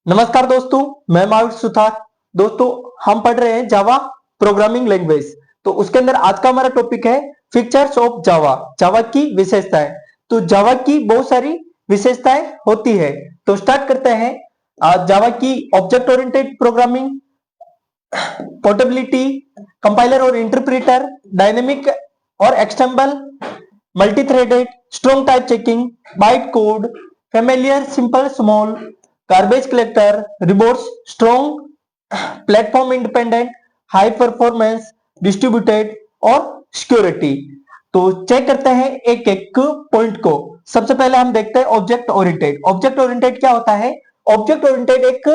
नमस्कार दोस्तों, मैं महावीर सुथार। दोस्तों, हम पढ़ रहे हैं जावा प्रोग्रामिंग लैंग्वेज। तो उसके अंदर आज का हमारा टॉपिक है फीचर्स ऑफ जावा, जावा की विशेषताएं। तो जावा की बहुत सारी विशेषताएं होती है। तो स्टार्ट करते हैं। जावा की object oriented programming, portability, compiler और इंटरप्रेटर, डायनेमिक और extensible, multi threaded, strong type checking, byte code, familiar, simple, small, garbage collector, robust, strong, platform independent, high performance, distributed और सिक्योरिटी। तो चेक करते हैं एक एक पॉइंट को। सबसे पहले हम देखते हैं ऑब्जेक्ट ओरिएंटेड। ऑब्जेक्ट ओरिएंटेड क्या होता है? ऑब्जेक्ट ओरिएंटेड एक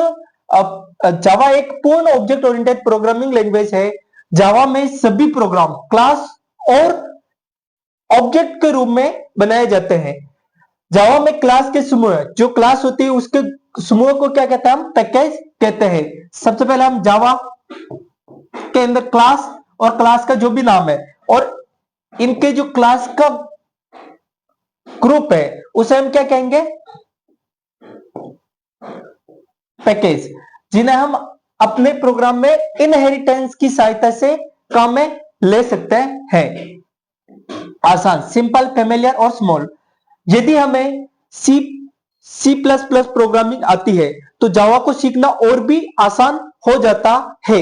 जावा एक पूर्ण ऑब्जेक्ट ओरिएंटेड प्रोग्रामिंग लैंग्वेज है। जावा में सभी प्रोग्राम क्लास और ऑब्जेक्ट के रूप में बनाए जाते हैं। जावा में क्लास के समूह, जो क्लास होती है उसके समूह को क्या कहते हैं? हम पैकेज कहते हैं। सबसे पहले हम जावा के अंदर क्लास और क्लास का जो भी नाम है और इनके जो क्लास का ग्रुप है उसे हम क्या कहेंगे? पैकेज, जिन्हें हम अपने प्रोग्राम में इनहेरिटेंस की सहायता से काम में ले सकते हैं। आसान, सिंपल, फेमिलियर और स्मॉल। यदि हमें सी प्लस प्लस प्रोग्रामिंग आती है तो जावा को सीखना और भी आसान हो जाता है।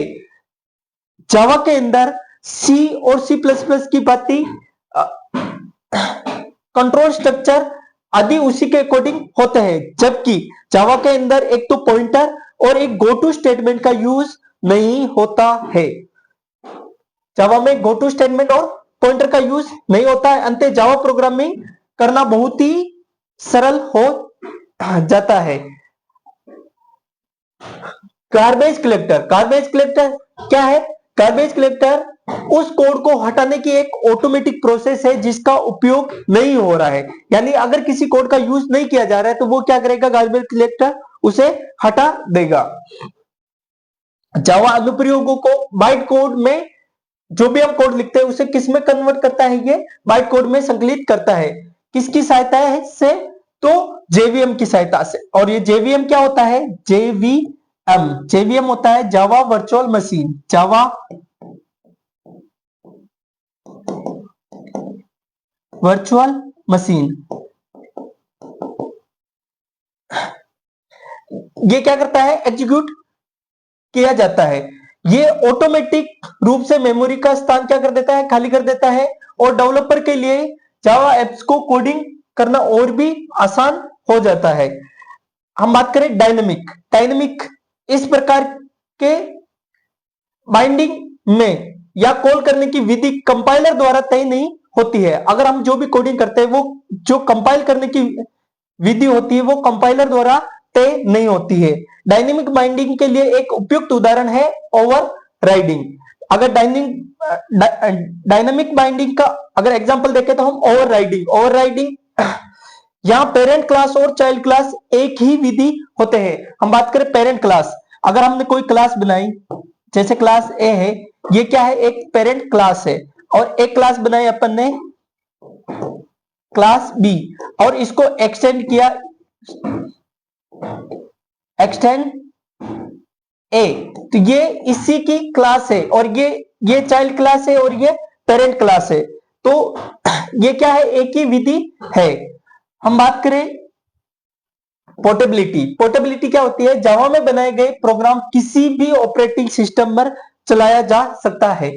जावा के अंदर सी और सी प्लस प्लस की बातें, कंट्रोल स्ट्रक्चर आदि उसी के अकॉर्डिंग होते हैं, जबकि जावा के अंदर एक तो पॉइंटर और एक गो टू स्टेटमेंट का यूज नहीं होता है। जावा में गो टू स्टेटमेंट और पॉइंटर का यूज नहीं होता है। अंत जावा प्रोग्रामिंग करना बहुत ही सरल हो जाता है। गार्बेज कलेक्टर, गार्बेज कलेक्टर क्या है? गार्बेज कलेक्टर उस कोड को हटाने की एक ऑटोमेटिक प्रोसेस है जिसका उपयोग नहीं हो रहा है। यानी अगर किसी कोड का यूज नहीं किया जा रहा है तो वो क्या करेगा? गार्बेज कलेक्टर उसे हटा देगा। जावा अनुप्रयोगों को बाइट कोड में, जो भी हम कोड लिखते हैं उसे किस में कन्वर्ट करता है? ये बाइट कोड में संकलित करता है। किसकी सहायता से? तो जेवीएम की सहायता से। और ये जेवीएम क्या होता है? जेवीएम होता है Java virtual machine. Java virtual machine ये क्या करता है? एग्जीक्यूट किया जाता है। ये ऑटोमेटिक रूप से मेमोरी का स्थान क्या कर देता है? खाली कर देता है। और डेवलपर के लिए जावा एप्स को कोडिंग करना और भी आसान हो जाता है। हम बात करें डायनेमिक। डायनेमिक इस प्रकार के बाइंडिंग में या कॉल करने की विधि कंपाइलर द्वारा तय नहीं होती है। अगर हम जो भी कोडिंग करते हैं वो जो कंपाइल करने की विधि होती है वो कंपाइलर द्वारा तय नहीं होती है। डायनेमिक बाइंडिंग के लिए एक उपयुक्त उदाहरण है ओवरराइडिंग। अगर डायनेमिक बाइंडिंग का अगर एग्जांपल देखें तो हम ओवरराइडिंग यहां पेरेंट क्लास और चाइल्ड क्लास एक ही विधि होते हैं। हम बात करें पेरेंट क्लास, अगर हमने कोई क्लास बनाई, जैसे क्लास ए है, ये क्या है? एक पेरेंट क्लास है। और एक क्लास बनाई अपन ने क्लास बी और इसको एक्सटेंड किया, एक्सटेंड ए, तो ये इसी की क्लास है और ये चाइल्ड क्लास है और ये पेरेंट क्लास है। तो ये क्या है? एक ही विधि है। हम बात करें पोर्टेबिलिटी। पोर्टेबिलिटी क्या होती है? जावा में बनाए गए प्रोग्राम किसी भी ऑपरेटिंग सिस्टम पर चलाया जा सकता है,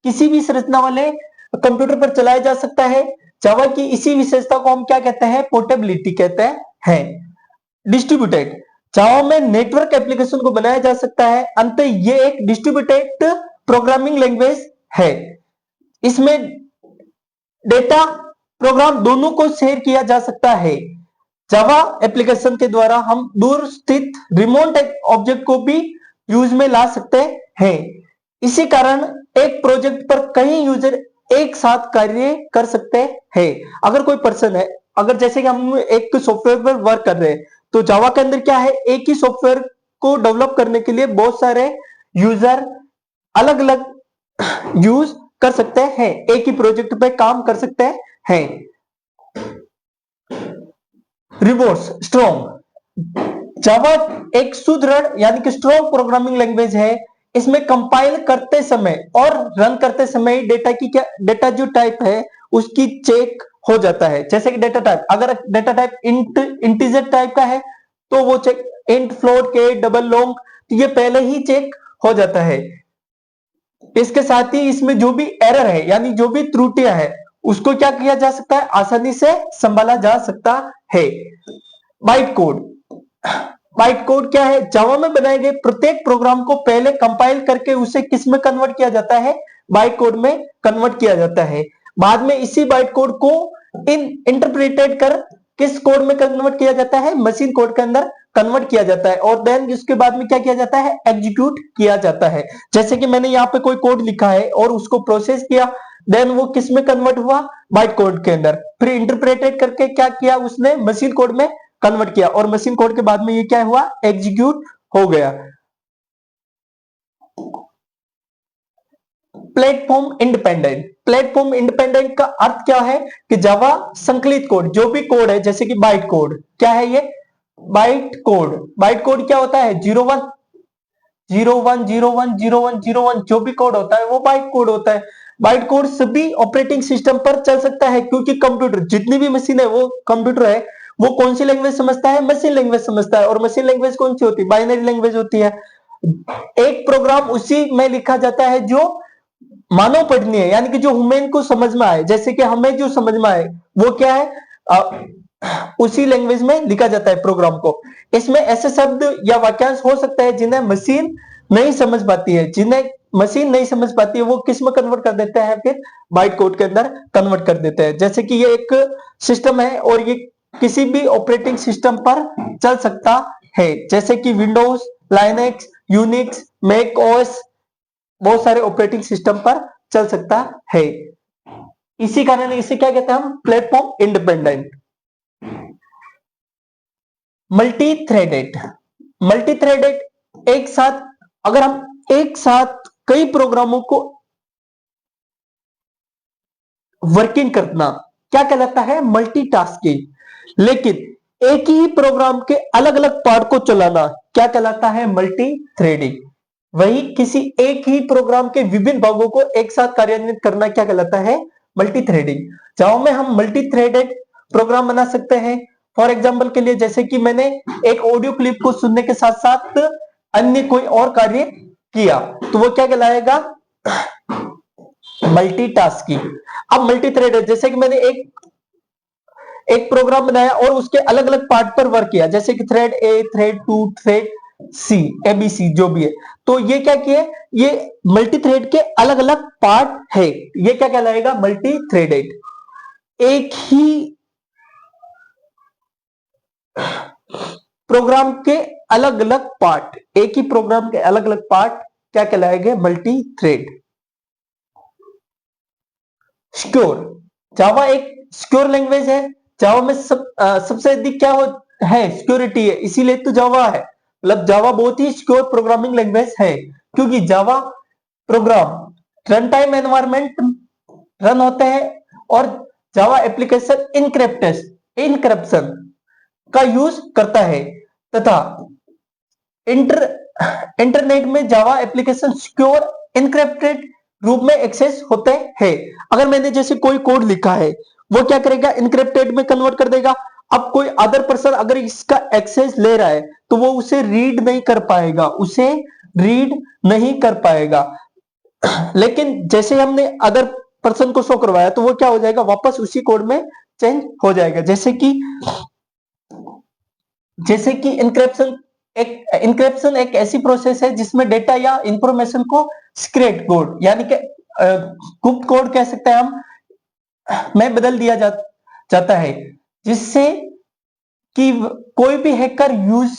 किसी भी संरचना वाले कंप्यूटर पर चलाया जा सकता है। जावा की इसी विशेषता को हम क्या कहते हैं? पोर्टेबिलिटी कहते हैं। डिस्ट्रीब्यूटेड, जावा में नेटवर्क एप्लीकेशन को बनाया जा सकता है। अंत ये एक डिस्ट्रीब्यूटेड प्रोग्रामिंग लैंग्वेज है। इसमें डेटा प्रोग्राम दोनों को शेयर किया जा सकता है। जावा एप्लीकेशन के द्वारा हम दूर स्थित रिमोट ऑब्जेक्ट को भी यूज में ला सकते हैं। इसी कारण एक प्रोजेक्ट पर कई यूजर एक साथ कार्य कर सकते हैं। अगर कोई पर्सन है, अगर जैसे कि हम एक सॉफ्टवेयर पर वर्क कर रहे हैं तो जावा के अंदर क्या है? एक ही सॉफ्टवेयर को डेवलप करने के लिए बहुत सारे यूजर अलग अलग यूज कर सकते हैं, एक ही प्रोजेक्ट पे काम कर सकते हैं। रिवॉर्ड्स, स्ट्रॉन्ग, जावा एक सुदृढ़ यानी कि स्ट्रॉन्ग प्रोग्रामिंग लैंग्वेज है। इसमें कंपाइल करते समय और रन करते समय डेटा की क्या डेटा जो टाइप है उसकी चेक हो जाता है। जैसे कि डेटा टाइप, अगर डेटा टाइप इंटीजर टाइप का है तो वो चेक इंट, फ्लोट, के, डबल, लॉन्ग, तो ये पहले ही चेक हो जाता है। इसके साथ ही इसमें जो भी एरर है यानी जो भी त्रुटियां है उसको क्या किया जा सकता है, आसानी से संभाला जा सकता है। बाइट कोड, बाइट कोड क्या है, जावा में बनाए गए प्रत्येक प्रोग्राम को पहले कंपाइल करके उसे किस में कन्वर्ट किया जाता है, बाइट कोड में कन्वर्ट किया जाता है। बाद में इसी बाइट कोड को इंटरप्रेटेड कर किस कोड में कन्वर्ट किया जाता है, मशीन कोड के अंदर कन्वर्ट किया जाता है। और देन उसके बाद में क्या किया जाता है, एग्जीक्यूट किया जाता है। जैसे कि मैंने यहाँ पे कोई कोड लिखा है और उसको प्रोसेस किया, देन वो किस में कन्वर्ट हुआ, बाइट कोड के अंदर। फिर इंटरप्रेटेड करके क्या किया उसने, मशीन कोड में कन्वर्ट किया और मशीन कोड के बाद में ये क्या हुआ, एग्जीक्यूट हो गया। प्लेटफॉर्म इंडिपेंडेंट, प्लेटफॉर्म इंडिपेंडेंट का अर्थ क्या है कि जावा संकलित कोड, जो भी कोड है जैसे कि बाइट कोड, क्या है ये, बाइट कोड। बाइट कोड क्या होता है, 01 01 01 01 01, जो भी कोड होता है वो बाइट कोड होता है। बाइट कोड सभी ऑपरेटिंग सिस्टम पर चल सकता है क्योंकि कंप्यूटर, जितनी भी मशीन है वो कंप्यूटर है, वो कौन सी लैंग्वेज समझता है, मशीन लैंग्वेज समझता है। और मशीन लैंग्वेज कौन सी होती है, बाइनरी लैंग्वेज होती है। एक प्रोग्राम उसी में लिखा जाता है जो मानव पढ़नी है, यानी कि जो ह्यूमन को समझ में आए, जैसे कि हमें जो समझ में आए वो क्या है, उसी लैंग्वेज में लिखा जाता है प्रोग्राम को। इसमें ऐसे शब्द या वाक्यांश हो सकते हैं जिन्हें मशीन नहीं समझ पाती है, जिन्हें मशीन नहीं समझ पाती है वो किस में कन्वर्ट कर देते हैं, फिर बाइट कोड के अंदर कन्वर्ट कर देते हैं। जैसे कि ये एक सिस्टम है और ये किसी भी ऑपरेटिंग सिस्टम पर चल सकता है, जैसे कि Windows, Linux, Unix, Mac OS, बहुत सारे ऑपरेटिंग सिस्टम पर चल सकता है। इसी कारण इसे क्या कहते हैं हम, platform independent. Multi threaded, multi threaded एक साथ, अगर हम एक साथ कई प्रोग्रामों को वर्किंग करना क्या कहलाता है, मल्टीटास्किंग। लेकिन एक ही प्रोग्राम के अलग अलग पार्ट को चलाना क्या कहलाता है, मल्टी थ्रेडिंग। वही किसी एक ही प्रोग्राम के विभिन्न भागों को एक साथ कार्यान्वित करना क्या कहलाता है, मल्टी थ्रेडिंग। जावा में हम मल्टी थ्रेडेड प्रोग्राम बना सकते हैं। फॉर एग्जाम्पल के लिए, जैसे कि मैंने एक ऑडियो क्लिप को सुनने के साथ साथ अन्य कोई और कार्य किया तो वो क्या कहलाएगा, मल्टीटास्किंग। अब मल्टी थ्रेडेड, जैसे कि मैंने एक प्रोग्राम बनाया और उसके अलग अलग पार्ट पर वर्क किया, जैसे कि thread A, thread two, thread C, ABC जो भी है, तो ये क्या किया, ये मल्टी थ्रेड के अलग अलग पार्ट है, ये क्या कहलाएगा, मल्टी थ्रेडेड। एक ही प्रोग्राम के अलग अलग पार्ट, एक ही प्रोग्राम के अलग अलग पार्ट क्या कहलाएंगे, मल्टी थ्रेड। सिक्योर, जावा एक सिक्योर लैंग्वेज है। जावा में सबसे अधिक क्या है, सिक्योरिटी है, इसीलिए तो जावा है। मतलब जावा बहुत ही सिक्योर प्रोग्रामिंग लैंग्वेज है क्योंकि Java program run time environment run होते हैं और जावा एप्लीकेशन इनक्रिप्शन का यूज करता है तथा इंटरनेट में जावा एप्लीकेशन सिक्योर इनक्रिप्टेड रूप में एक्सेस होते हैं। अगर मैंने जैसे कोई कोड लिखा है वो क्या करेगा, इनक्रिप्टेड में कन्वर्ट कर देगा। अब कोई अदर पर्सन अगर इसका एक्सेस ले रहा है तो वो उसे रीड नहीं कर पाएगा, उसे रीड नहीं कर पाएगा। लेकिन जैसे हमने अदर पर्सन को शो करवाया तो वो क्या हो जाएगा, वापस उसी कोड में चेंज हो जाएगा। जैसे कि इंक्रिप्शन एक ऐसी प्रोसेस है जिसमें डेटा या इंफॉर्मेशन को सीक्रेट कोड यानी कि गुप्त कोड कह सकते हैं हम, में बदल दिया जाता है, जिससे कि कोई भी हैकर यूज